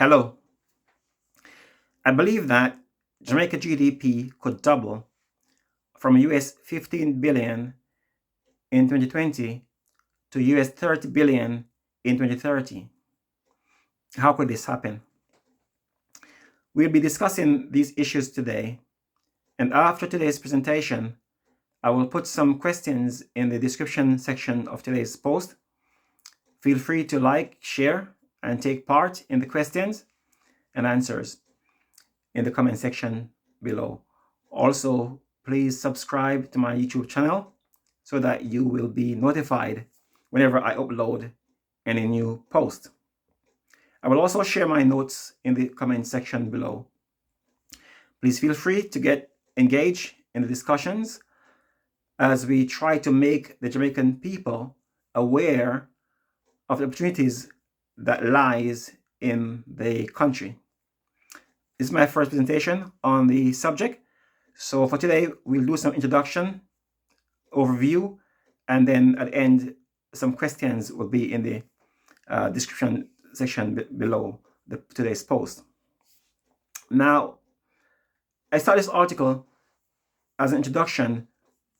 Hello. I believe that Jamaica GDP could double from US 15 billion in 2020 to US 30 billion in 2030. How could this happen? We'll be discussing these issues today, and after today's presentation, I will put some questions in the description section of today's post. Feel free to like, share, and take part in the questions and answers in the comment section below. Also, please subscribe to my YouTube channel so that you will be notified whenever I upload any new post. I will also share my notes in the comment section below. Please feel free to get engaged in the discussions as we try to make the Jamaican people aware of the opportunities that lies in the country. This is my first presentation on the subject. So for today, we'll do some introduction, overview, and then at the end, some questions will be in the description section below today's post. Now, I start this article as an introduction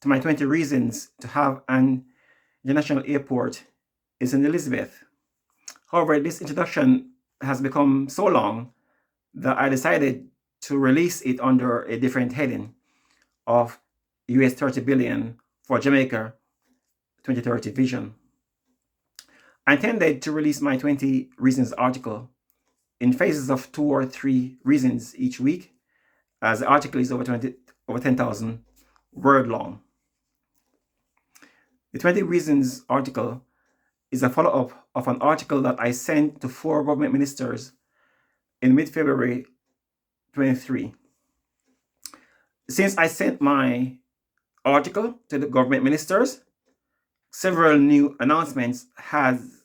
to my 20 reasons to have an international airport in St. Elizabeth. However, this introduction has become so long that I decided to release it under a different heading of US 30 billion for Jamaica 2030 vision. I intended to release my 20 reasons article in phases of 2 or 3 reasons each week, as the article is over 10,000 word long. The 20 reasons article is a follow-up of an article that I sent to 4 government ministers in mid-February 23. Since I sent my article to the government ministers, several new announcements has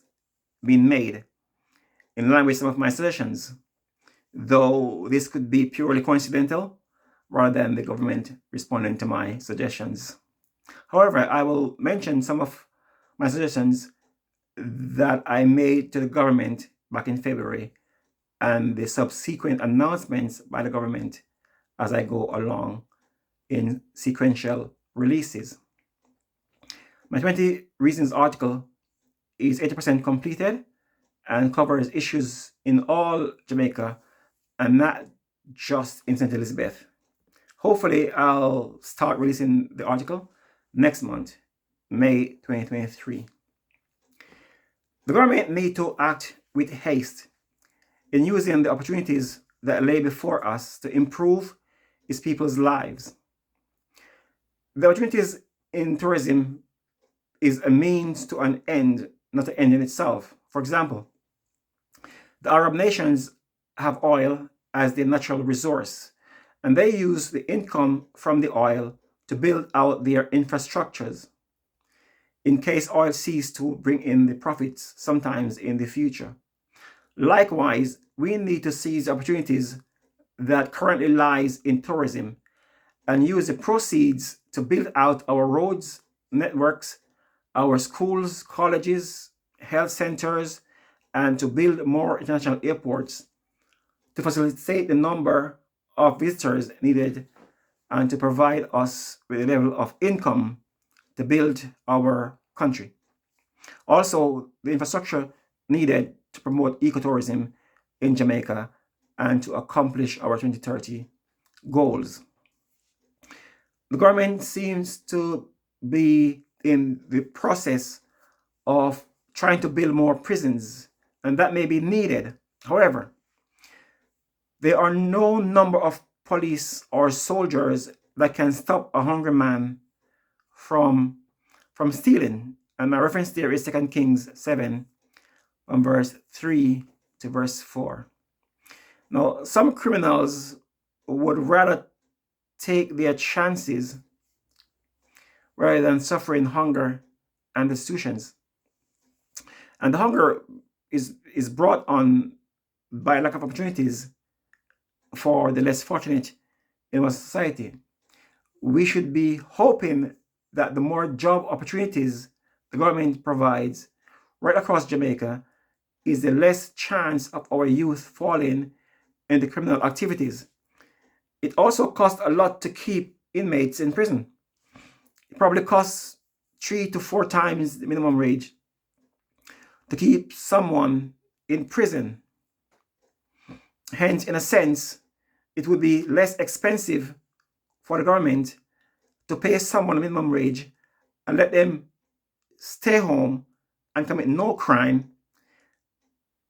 been made in line with some of my suggestions, though this could be purely coincidental rather than the government responding to my suggestions. However, I will mention some of my suggestions that I made to the government back in February and the subsequent announcements by the government as I go along in sequential releases. My 20 reasons article is 80% completed and covers issues in all Jamaica and not just in St. Elizabeth. Hopefully, I'll start releasing the article next month, May 2023. The government need to act with haste in using the opportunities that lay before us to improve its people's lives. The opportunities in tourism is a means to an end, not an end in itself. For example, the Arab nations have oil as their natural resource, and they use the income from the oil to build out their infrastructures in case oil ceases to bring in the profits sometimes in the future. Likewise, we need to seize the opportunities that currently lies in tourism and use the proceeds to build out our roads, networks, our schools, colleges, health centers, and to build more international airports to facilitate the number of visitors needed and to provide us with a level of income to build our country. Also, the infrastructure needed to promote ecotourism in Jamaica and to accomplish our 2030 goals. The government seems to be in the process of trying to build more prisons, and that may be needed. However, there are no number of police or soldiers that can stop a hungry man from stealing. And my reference there is 2 Kings 7, from verse 3 to verse 4. Now, some criminals would rather take their chances rather than suffering hunger and destitutions. And the hunger is brought on by lack of opportunities for the less fortunate in our society. We should be hoping that the more job opportunities the government provides right across Jamaica is the less chance of our youth falling into criminal activities. It also costs a lot to keep inmates in prison. It probably costs 3 to 4 times the minimum wage to keep someone in prison. Hence, in a sense, it would be less expensive for the government to pay someone a minimum wage and let them stay home and commit no crime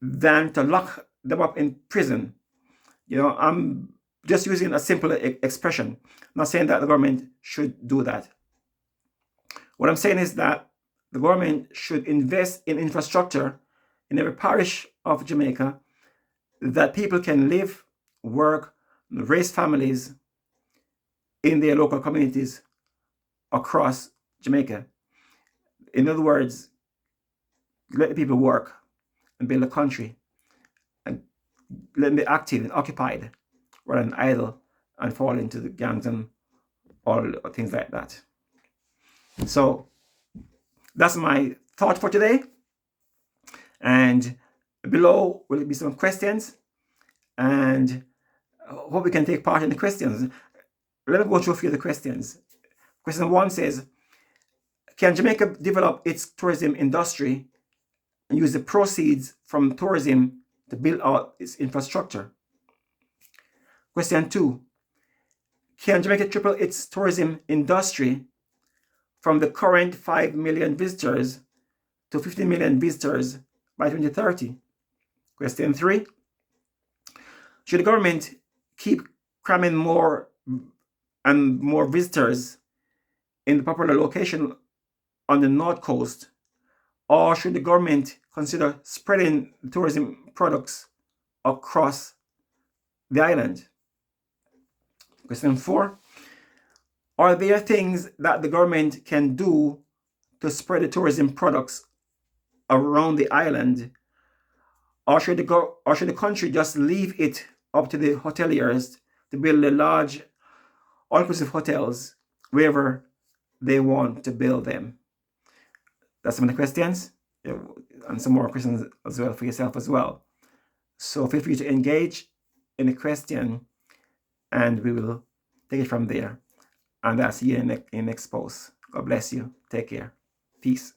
than to lock them up in prison. I'm just using a simple expression. I'm not saying that the government should do that. What I'm saying is that the government should invest in infrastructure in every parish of Jamaica that people can live, work, raise families in their local communities across Jamaica. In other words, let the people work and build a country, and let them be active and occupied rather than idle and fall into the gangs and all things like that. So that's my thought for today. And below will be some questions, and I hope we can take part in the questions. Let me go through a few of the questions. Question 1 says, can Jamaica develop its tourism industry and use the proceeds from tourism to build out its infrastructure? Question 2, can Jamaica triple its tourism industry from the current 5 million visitors to 15 million visitors by 2030? Question 3, should the government keep cramming more and more visitors in the popular location on the North Coast, or should the government consider spreading tourism products across the island? Question 4, are there things that the government can do to spread the tourism products around the island, or should the country just leave it up to the hoteliers to build the large all-inclusive hotels wherever they want to build them? That's some of the questions, and some more questions as well for yourself as well. So feel free to engage in the question, and we will take it from there. And I'll see you in the next post. God bless you. Take care. Peace.